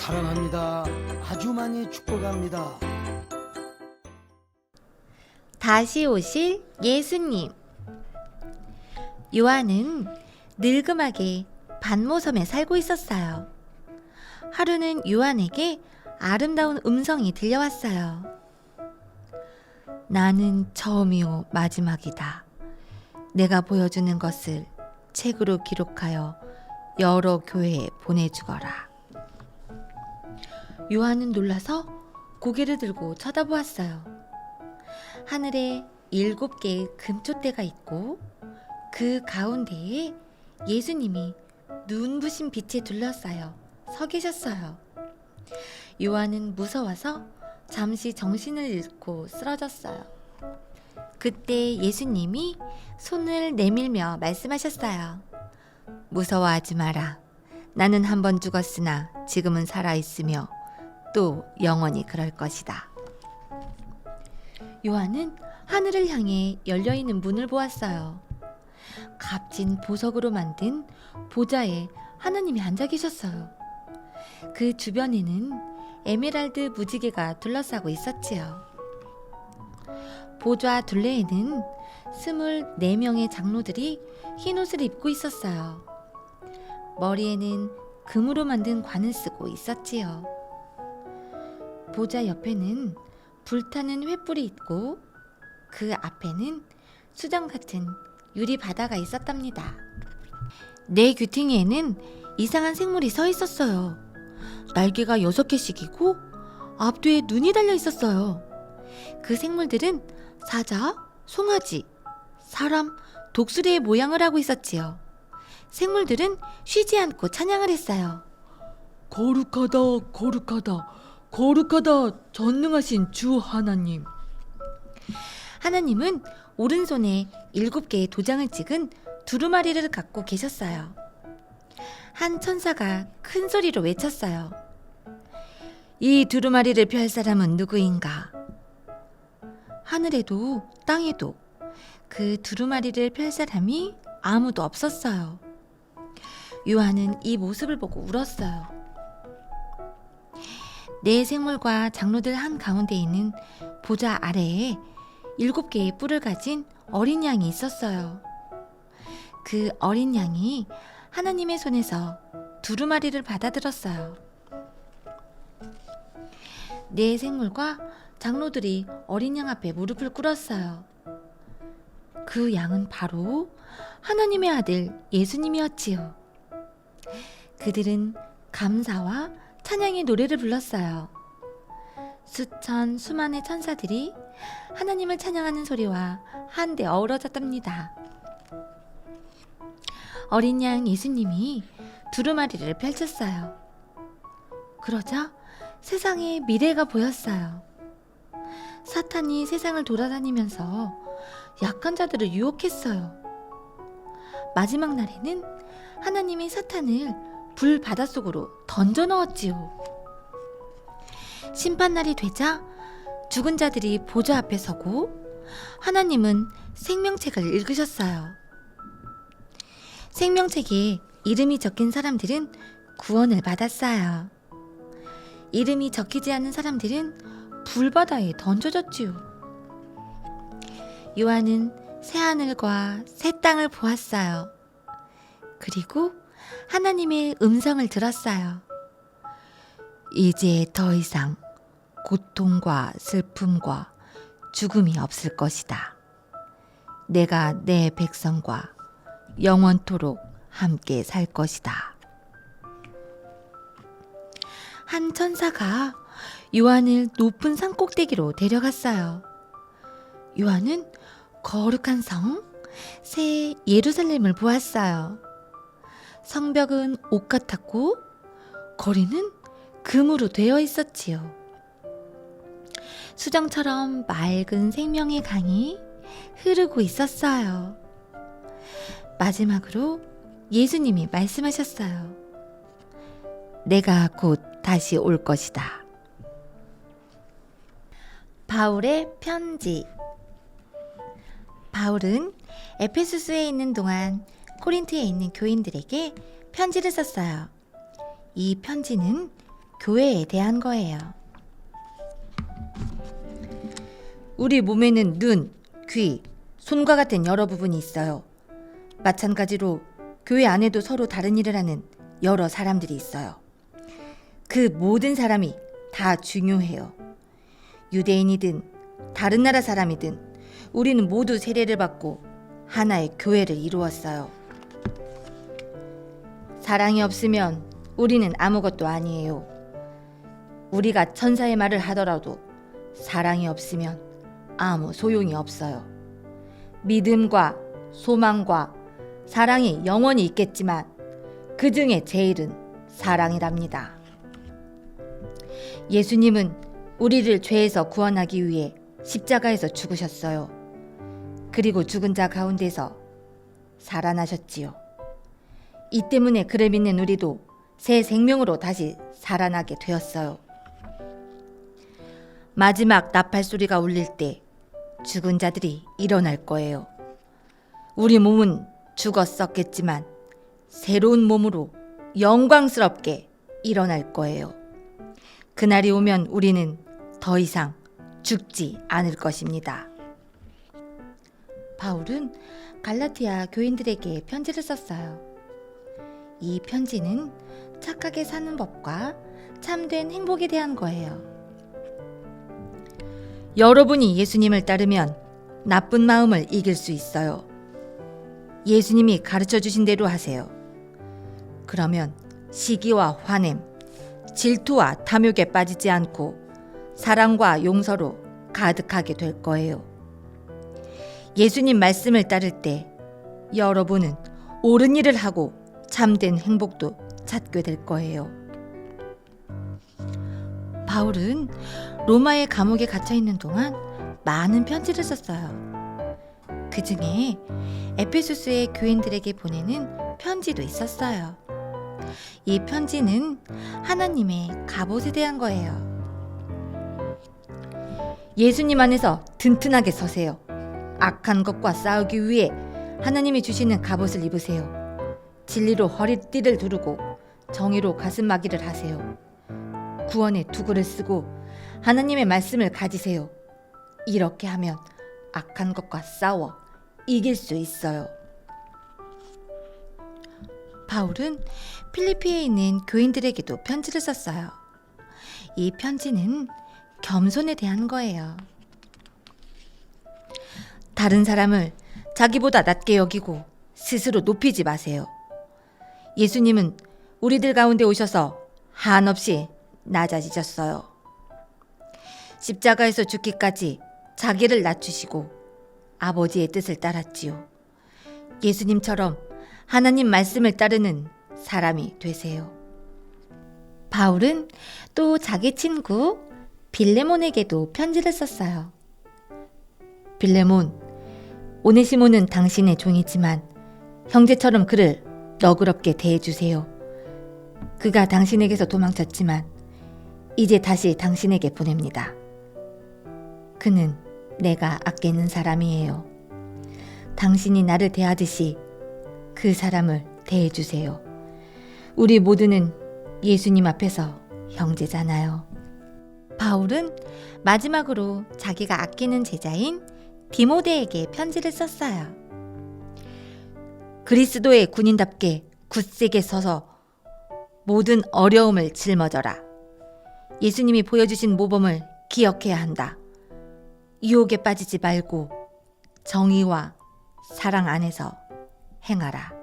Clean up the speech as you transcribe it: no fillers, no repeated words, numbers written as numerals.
사랑합니다. 아주 많이 축복합니다. 다시 오실 예수님. 요한은 늙음하게 반모섬에 살고 있었어요. 하루는 요한에게 아름다운 음성이 들려왔어요. 나는 처음이요 마지막이다. 내가 보여주는 것을 책으로 기록하여 여러 교회에 보내주거라. 요한은 놀라서 고개를 들고 쳐다보았어요. 하늘에 7개의 금촛대가 있고 그 가운데에 예수님이 눈부신 빛에 둘러싸여 서 계셨어요. 요한은 무서워서 잠시 정신을 잃고 쓰러졌어요. 그때 예수님이 손을 내밀며 말씀하셨어요. 무서워하지 마라. 나는 한 번 죽었으나 지금은 살아있으며 또 영원히 그럴 것이다. 요한은 하늘을 향해 열려있는 문을 보았어요. 값진 보석으로 만든 보좌에 하나님이 앉아 계셨어요. 그 주변에는 에메랄드 무지개가 둘러싸고 있었지요. 보좌 둘레에는 24명의 장로들이 흰 옷을 입고 있었어요. 머리에는 금으로 만든 관을 쓰고 있었지요. 보좌 옆에는 불타는 횃불이 있고 그 앞에는 수정 같은 유리 바다가 있었답니다. 네 귀퉁이에는 이상한 생물이 서 있었어요. 날개가 6개씩이고 앞뒤에 눈이 달려 있었어요. 그 생물들은 사자, 송아지, 사람, 독수리의 모양을 하고 있었지요. 생물들은 쉬지 않고 찬양을 했어요. 거룩하다, 거룩하다, 거룩하다, 전능하신 주 하나님. 하나님은 오른손에 7개의 도장을 찍은 두루마리를 갖고 계셨어요. 한 천사가 큰 소리로 외쳤어요. 이 두루마리를 펼 사람은 누구인가? 하늘에도 땅에도 그 두루마리를 펼 사람이 아무도 없었어요. 요한은 이 모습을 보고 울었어요. 네 생물과 장로들 한가운데 있는 보좌 아래에 7개의 뿔을 가진 어린 양이 있었어요. 그 어린 양이 하나님의 손에서 두루마리를 받아들었어요. 네 생물과 장로들이 어린 양 앞에 무릎을 꿇었어요. 그 양은 바로 하나님의 아들 예수님이었지요. 그들은 감사와 찬양의 노래를 불렀어요. 수천 수만의 천사들이 하나님을 찬양하는 소리와 한데 어우러졌답니다. 어린 양 예수님이 두루마리를 펼쳤어요. 그러자 세상에 미래가 보였어요. 사탄이 세상을 돌아다니면서 약한 자들을 유혹했어요. 마지막 날에는 하나님이 사탄을 불 바닷속으로 던져 넣었지요. 심판날이 되자 죽은 자들이 보좌 앞에 서고 하나님은 생명책을 읽으셨어요. 생명책에 이름이 적힌 사람들은 구원을 받았어요. 이름이 적히지 않은 사람들은 불바다에 던져졌지요. 요한은 새하늘과 새 땅을 보았어요. 그리고 하나님의 음성을 들었어요. 이제 더 이상 고통과 슬픔과 죽음이 없을 것이다. 내가 내 백성과 영원토록 함께 살 것이다. 한 천사가 요한을 높은 산 꼭대기로 데려갔어요. 요한은 거룩한 성, 새 예루살렘을 보았어요. 성벽은 옷 같았고 거리는 금으로 되어 있었지요. 수정처럼 맑은 생명의 강이 흐르고 있었어요. 마지막으로 예수님이 말씀하셨어요. 내가 곧 다시 올 것이다. 바울의 편지. 바울은 에페소스에 있는 동안 코린트에 있는 교인들에게 편지를 썼어요. 이 편지는 교회에 대한 거예요. 우리 몸에는 눈, 귀, 손과 같은 여러 부분이 있어요. 마찬가지로 교회 안에도 서로 다른 일을 하는 여러 사람들이 있어요. 그 모든 사람이 다 중요해요. 유대인이든 다른 나라 사람이든 우리는 모두 세례를 받고 하나의 교회를 이루었어요. 사랑이 없으면 우리는 아무것도 아니에요. 우리가 천사의 말을 하더라도 사랑이 없으면 아무 소용이 없어요. 믿음과 소망과 사랑이 영원히 있겠지만 그 중에 제일은 사랑이랍니다. 예수님은 우리를 죄에서 구원하기 위해 십자가에서 죽으셨어요. 그리고 죽은 자 가운데서 살아나셨지요. 이 때문에 그를 믿는 우리도 새 생명으로 다시 살아나게 되었어요. 마지막 나팔 소리가 울릴 때 죽은 자들이 일어날 거예요. 우리 몸은 죽었었겠지만 새로운 몸으로 영광스럽게 일어날 거예요. 그날이 오면 우리는 더 이상 죽지 않을 것입니다. 바울은 갈라티아 교인들에게 편지를 썼어요. 이 편지는 착하게 사는 법과 참된 행복에 대한 거예요. 여러분이 예수님을 따르면 나쁜 마음을 이길 수 있어요. 예수님이 가르쳐 주신 대로 하세요. 그러면 시기와 화냄, 질투와 탐욕에 빠지지 않고 사랑과 용서로 가득하게 될 거예요. 예수님 말씀을 따를 때 여러분은 옳은 일을 하고 참된 행복도 찾게 될 거예요. 바울은 로마의 감옥에 갇혀 있는 동안 많은 편지를 썼어요. 그 중에 에페소스의 교인들에게 보내는 편지도 있었어요. 이 편지는 하나님의 갑옷에 대한 거예요. 예수님 안에서 든든하게 서세요. 악한 것과 싸우기 위해 하나님이 주시는 갑옷을 입으세요. 진리로 허리띠를 두르고 정의로 가슴막이를 하세요. 구원의 투구를 쓰고 하나님의 말씀을 가지세요. 이렇게 하면 악한 것과 싸워 이길 수 있어요. 바울은 필리피에 있는 교인들에게도 편지를 썼어요. 이 편지는 겸손에 대한 거예요. 다른 사람을 자기보다 낮게 여기고 스스로 높이지 마세요. 예수님은 우리들 가운데 오셔서 한없이 낮아지셨어요. 십자가에서 죽기까지 자기를 낮추시고 아버지의 뜻을 따랐지요. 예수님처럼 하나님 말씀을 따르는 사람이 되세요. 바울은 또 자기 친구 빌레몬에게도 편지를 썼어요. 빌레몬, 오네시모는 당신의 종이지만 형제처럼 그를 너그럽게 대해주세요. 그가 당신에게서 도망쳤지만 이제 다시 당신에게 보냅니다. 그는 내가 아끼는 사람이에요. 당신이 나를 대하듯이 그 사람을 대해주세요. 우리 모두는 예수님 앞에서 형제잖아요. 바울은 마지막으로 자기가 아끼는 제자인 디모데에게 편지를 썼어요. 그리스도의 군인답게 굳세게 서서 모든 어려움을 짊어져라. 예수님이 보여주신 모범을 기억해야 한다. 유혹에 빠지지 말고 정의와 사랑 안에서 행하라.